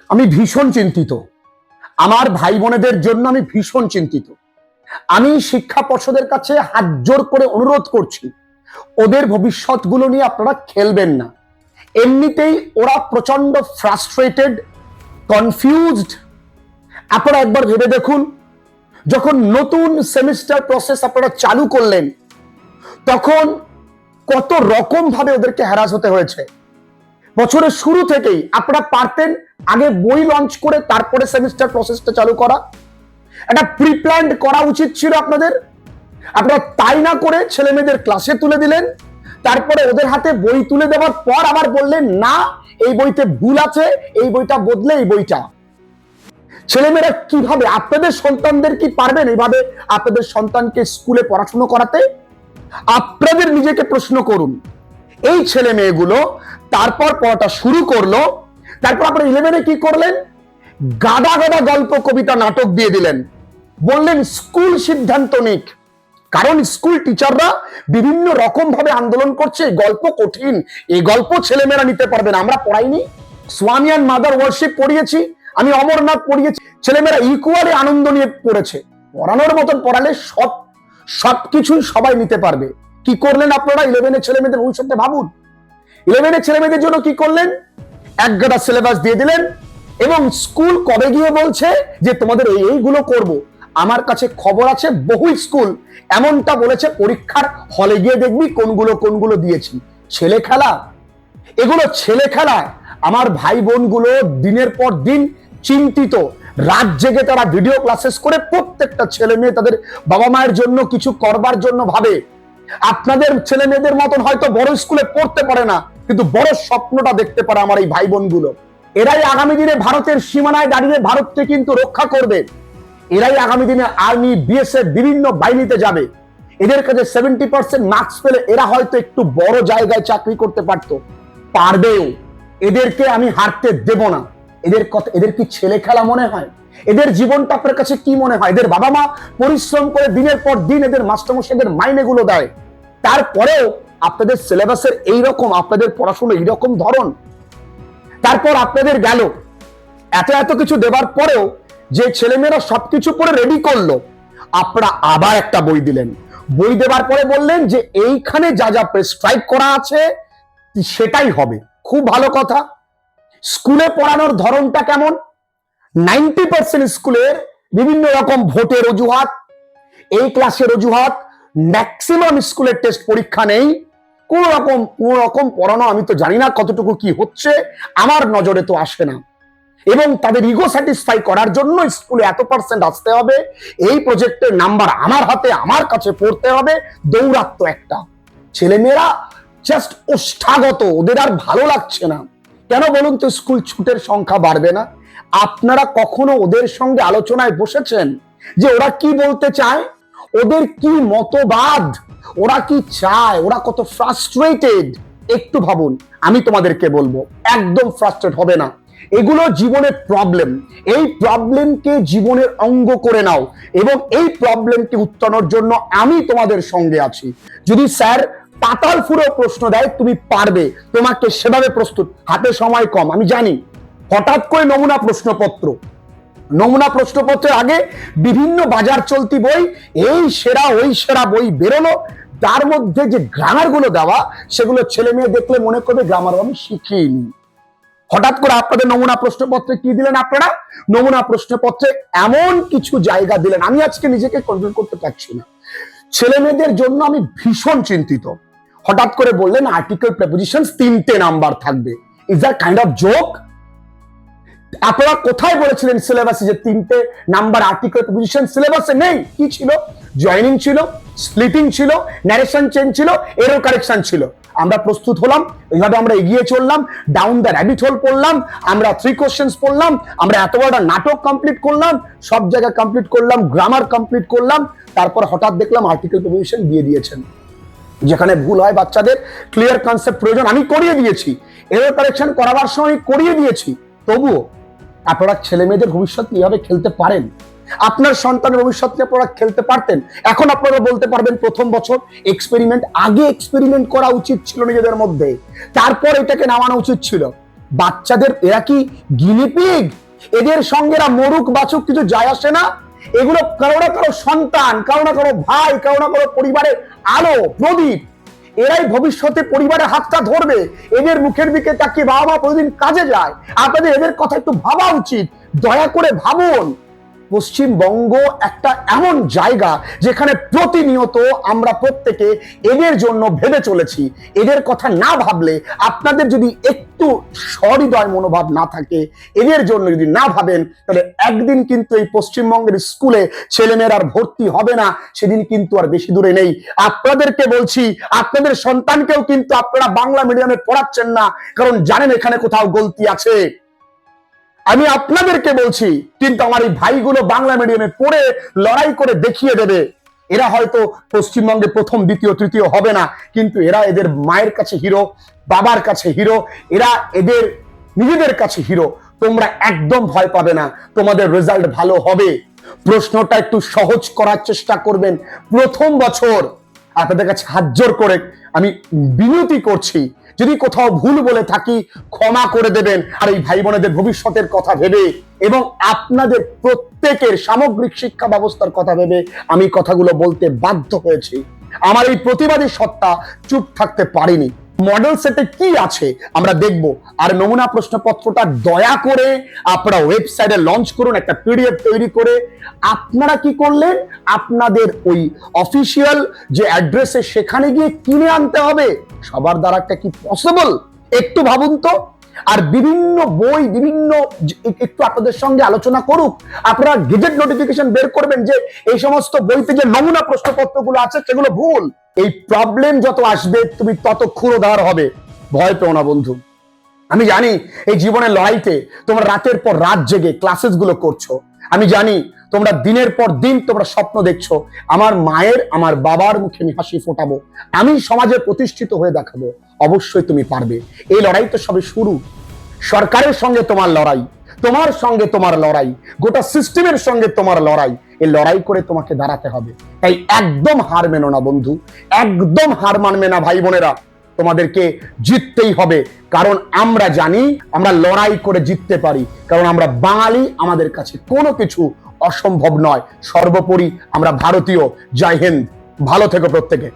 আমি ভীষণ চিন্তিত। আমার ভাই বোনেদের জন্য আমি ভীষণ চিন্তিত। আমি শিক্ষা পর্ষদের কাছে হাত জোর করে অনুরোধ করছি, ওদের ভবিষ্যৎগুলো নিয়ে আপনারা খেলবেন না। এমনিতেই ওরা প্রচন্ড ফ্রাস্ট্রেটেড, কনফিউজড। আপনারা একবার ভেবে দেখুন, যখন নতুন সেমিস্টার প্রসেস আপনারা চালু করলেন, তখন কত রকম ভাবে ওদেরকে হ্যারাস হতে হয়েছে। বছরের শুরু থেকেই আপনারা পারতেন আগে বই লঞ্চ করে তারপরে সেমিস্টার প্রসেসটা চালু করা। একটা প্রি প্ল্যান্ড করা উচিত ছিল আপনাদের। আপনারা তাই না করে ছেলে মেয়েদের ক্লাসে তুলে দিলেন, তারপরে ওদের হাতে বই তুলে দেওয়ার পর আবার বললেন না এই বইতে ভুল আছে, এই বইটা বদলে এই বইটা। ছেলেমেয়েরা কিভাবে, আপনাদের সন্তানদের কি পারবেন এইভাবে আপনাদের সন্তানকে স্কুলে পড়াশোনা করাতে? আপনাদের নিজেকে প্রশ্ন করুন। এই ছেলে মেয়েগুলো তারপর পড়াটা শুরু করলো, তারপর আপনারা 11-এ কি করলেন? গাদা গাদা গল্প, কবিতা, নাটক দিয়ে দিলেন। বললেন স্কুল সিদ্ধান্ত নিক, কারণ স্কুল টিচাররা বিভিন্ন রকম ভাবে আন্দোলন করছে। গল্প কঠিন, এই গল্প ছেলেমেয়েরা নিতে পারবে না। আমরা পড়াইনি, স্বামী অ্যান্ড মাদার ওয়ার্শিপ পড়িয়েছি, আমি অমরনাথ পড়িয়েছি, ছেলেমেয়েরা ইকুয়ালি আনন্দ নিয়ে পড়েছে। পড়ানোর মতন পড়ালে সবকিছুই সবাই নিতে পারবে। কি করলেন আপনারা? 11-এর ছেলে মেয়েদের ভবিষ্যতে ভাবুন। 11-এর ছেলে মেয়েদের জন্য কি করলেন? এক গাদা সিলেবাস দিয়ে দিলেন, এবং স্কুল কবে গিয়ে বলছে যে তোমাদের এইগুলো করব। আমার কাছে খবর আছে বহু স্কুল এমনটা বলেছে, পরীক্ষার হলে গিয়ে দেখবি কোনগুলো দিয়েছি। ছেলে খেলা, এগুলো ছেলে খেলা। আমার ভাই বোনগুলো দিনের পর দিন চিন্তিত, রাত জেগে তারা ভিডিও ক্লাসেস করে প্রত্যেকটা ছেলে মেয়ে তাদের বাবা মায়ের জন্য কিছু করবার জন্য ভাবে। আপনাদের ছেলে মেয়েদের মতন হয়তো বড় স্কুলে পড়তে পারে না, কিন্তু বড় স্বপ্নটা দেখতে পারে আমার এই ভাই বোনগুলো। এরাই আগামী দিনে ভারতের সীমানায় দাঁড়িয়ে ভারতকে কিন্তু রক্ষা করবে। এরাই আগামী দিনে আর্মি, বিএসএফ বিভিন্ন বাহিনীতে যাবে। এদের কাছে 70% মার্কস পেলে এরা হয়তো একটু বড় জায়গায় চাকরি করতে পারতো, পারবেও। এদেরকে আমি হারতে দেব না। এদের কি ছেলে খেলা মনে হয়? এদের জীবনটা আপনার কাছে কি মনে হয়? এদের বাবা মা পরিশ্রম করে দিনের পর দিন এদের মাস্টারমশাইদের মাইনেগুলো দেয়, তারপরেও আপনাদের সিলেবাসের এইরকম, আপনাদের পড়াশোনা এইরকম ধরন। তারপর আপনাদের গেল এত কিছু দেবার পরেও যে ছেলেমেয়েরা সবকিছু পরে রেডি করলো, আপনারা আবার একটা বই দিলেন। বই দেবার পরে বললেন যে এইখানে যা যা প্রেসক্রাইব করা আছে সেটাই হবে। খুব ভালো কথা। স্কুলে পড়ানোর ধরনটা কেমন? 90% স্কুলের বিভিন্ন রকম ভোটের অজুহাত, এই ক্লাসের অজুহাত, ম্যাক্সিমাম স্কুলের টেস্ট পরীক্ষা নেই, কোন রকম পড়ানো। আমি তো জানি না কতটুকু কি হচ্ছে, আমার নজরে তো আসে না। এবং তাদের ইগো স্যাটিসফাই করার জন্য স্কুলে এত পার্সেন্ট আসতে হবে, এই প্রজেক্টের নাম্বার আমার হাতে, আমার কাছে পড়তে হবে, দৌরাত্ম একটা। ছেলেমেয়েরা জাস্ট ওষ্ঠাগত, ওদের আর ভালো লাগছে না। কেন বলুন তো? স্কুল ছুটের সংখ্যা বাড়বে না। আপনারা কখনো ওদের সঙ্গে আলোচনায় বসেছেন যে ওরা কি বলতে চায়, ওদের কি মতবাদ, ওরা কি চায়, ওরা কত ফ্রাস্ট্রেটেড? একটু ভাবুন। আমি তোমাদেরকে বলবো, একদম ফ্রাস্ট্রেট হবে না। এগুলো জীবনের প্রবলেম। এই প্রবলেমকে জীবনের অঙ্গ করে নাও, এবং এই প্রবলেমকে উত্তরণের জন্য আমি তোমাদের সঙ্গে আছি। যদি স্যার পাতাল ফুরো প্রশ্ন দেয়, তুমি পারবে, তোমাকে সেভাবে প্রস্তুত। হাতে সময় কম, আমি জানি। হঠাৎ করে নমুনা প্রশ্নপত্রের আগে বিভিন্ন বাজার চলতি বই, এই সেরা ওই সেরা বই বেরোলো, তার মধ্যে যে গ্রামার গুলো দেওয়া, সেগুলো ছেলে মেয়ে দেখলে মনে করবে গ্রামার আমি শিখিনি। হঠাৎ করে আপনাদের নমুনা প্রশ্নপত্রে কি দিলেন? আপনারা নমুনা প্রশ্নপত্রে এমন কিছু জায়গা দিলেন, আমি আজকে নিজেকে কন্ট্রোল করতে পারছি না। ছেলে মেয়েদের জন্য আমি ভীষণ চিন্তিত। হঠাৎ করে বললেন আর্টিকেল প্রেপোজিশন 3টে নাম্বার থাকবে। Is that kind of joke? আপনারা কোথায় বলেছিলেন সিলেবাসে যে 3টে নাম্বার আর্টিকেল প্রেপোজিশন? সিলেবাসে নেই। কি ছিল? জয়েনিং ছিল, স্প্লিটিং ছিল, ন্যারেশন চেঞ্জ ছিল, এরর কারেকশন ছিল। আমরা প্রস্তুত হলাম, এইভাবে আমরা এগিয়ে চললাম, ডাউন দ্য র্যাবিট হোল পড়লাম, আমরা 3 কোশ্চেন্স পড়লাম, আমরা এত বড় নাটক কমপ্লিট করলাম, সব জায়গা কমপ্লিট করলাম, গ্রামার কমপ্লিট করলাম। তারপর হঠাৎ দেখলাম আর্টিকেল প্রেপোজিশন দিয়ে দিয়েছেন। যেখানে ভুল হয় বাচ্চাদের, ক্লিয়ার কনসেপ্ট প্রয়োজন, আমি করিয়ে দিয়েছি। এরর কারেকশন করাবার সময় করিয়ে দিয়েছি। তবুও আপনারা ছেলে মেয়েদের ভবিষ্যৎ কিভাবে খেলতে পারেন? আপনার সন্তানের ভবিষ্যৎ নিয়ে আপনারা খেলতে পারতেন। এখন আপনারা বলতে পারবেন প্রথম বছর এক্সপেরিমেন্ট, আগে এক্সপেরিমেন্ট করা উচিত ছিল নিজেদের মধ্যে, তারপর এটাকে নামানো উচিত ছিল। বাচ্চাদের এরা কি গিনিপিগ? এদের সঙ্গে এরা মরুক বাচুক কিছু যায় আসে না। এগুলো কারো না কারো সন্তান, কারো না কারো ভাই, কারো না কারো পরিবারের আলো প্রদীপ। এরাই ভবিষ্যতে পরিবারের হাতটা ধরবে। এদের মুখের দিকে তাকিয়ে বাবা মা প্রতিদিন কাজে যায়। আপনাদের এদের কথা একটু ভাবা উচিত। দয়া করে ভাবুন, পশ্চিমবঙ্গ একটা এমন জায়গা যেখানে প্রতিনিয়ত আমরা প্রত্যেকে এদের জন্য ভেবে চলেছি। এদের কথা না ভাবলে, আপনাদের যদি একটু সহৃদয় মনোভাব না থাকে, এদের জন্য যদি না ভাবেন, তাহলে একদিন কিন্তু এই পশ্চিমবঙ্গের স্কুলে ছেলেমেয়েরা আর ভর্তি হবে না, সেদিন কিন্তু আর বেশি দূরে নেই। আপনাদেরকে বলছি, আপনাদের সন্তানকেও কিন্তু আপনারা বাংলা মিডিয়ামে পড়াচ্ছেন না, কারণ জানেন এখানে কোথাও গলতি আছে। আমি আপনাদেরকে বলছি, কিন্তু আমার এই ভাইগুলো বাংলা মিডিয়ামে পড়ে লড়াই করে দেখিয়ে দেবে। এরা হয়তো পশ্চিমবঙ্গে প্রথম দ্বিতীয় তৃতীয় হবে না, কিন্তু এরা এদের মায়ের কাছে হিরো, বাবার কাছে হিরো, এরা এদের নিজেদের কাছে হিরো। তোমরা একদম ভয় পাবে না, তোমাদের রেজাল্ট ভালো হবে। প্রশ্নটা একটু সহজ করার চেষ্টা করবেন। প্রথম বছর আপনাদের কাছে হাত জোর করে আমি বিনতি করছি, যদি কোথাও ভুল বলে থাকি ক্ষমা করে দেবেন। আর এই ভাই বোনেদের ভবিষ্যতের কথা ভেবে এবং আপনাদের প্রত্যেকের সামগ্রিক শিক্ষা ব্যবস্থার কথা ভেবে আমি কথাগুলো বলতে বাধ্য হয়েছি। আমার এই প্রতিবাদী সত্তা চুপ থাকতে পারিনি। মডেল সেটে কি আছে আমরা দেখব। আর নমুনা প্রশ্নপত্রটা দয়া করে আপনারা ওয়েবসাইটে লঞ্চ করুন, একটা পিডিএফ তৈরি করে। আপনারা কি করলেন, আপনাদের ওই অফিসিয়াল যে অ্যাড্রেসে সেখানে গিয়ে কিনে আনতে হবে। সবার দ্বারা একটা কি পসিবল? একটু ভাবুন তো। আর বিভিন্ন বই, বিভিন্ন একটু আপনাদের সঙ্গে আলোচনা করুক। আপনারা গেজেট নোটিফিকেশন বের করবেন যে এই সমস্ত বইতে যে নমুনা প্রশ্নপত্রগুলো আছে সেগুলো ভুল। এই প্রবলেম যত আসবে তুমি তত ক্ষুরোধার হবে। ভয় পেও না বন্ধু। আমি জানি এই জীবনের লড়াইতে তোমরা রাতের পর রাত জেগে ক্লাসেস গুলো করছো। আমি জানি তোমরা দিনের পর দিন তোমরা স্বপ্ন দেখছো আমার মায়ের, আমার বাবার মুখে আমি হাসি ফোটাবো, আমি সমাজে প্রতিষ্ঠিত হয়ে দেখাবো। অবশ্যই তুমি পারবে। এই লড়াই তো সবে শুরু। সরকারের সঙ্গে তোমার লড়াই, তোমার সঙ্গে তোমার লড়াই, গোটা সিস্টেমের সঙ্গে তোমার লড়াই। এই লড়াই করে তোমাকে দাঁড়াতে হবে। তাই একদম হার মেনো না বন্ধু, একদম হার মানবে না ভাই বোনেরা। তোমাদেরকে জিততেই হবে, কারণ আমরা জানি আমরা লড়াই করে জিততে পারি, কারণ আমরা বাঙালি, আমাদের কাছে কোনো কিছু অসম্ভব নয়। সর্বোপরি আমরা ভারতীয়। জয় হিন্দ, ভালো থেকো প্রত্যেকে।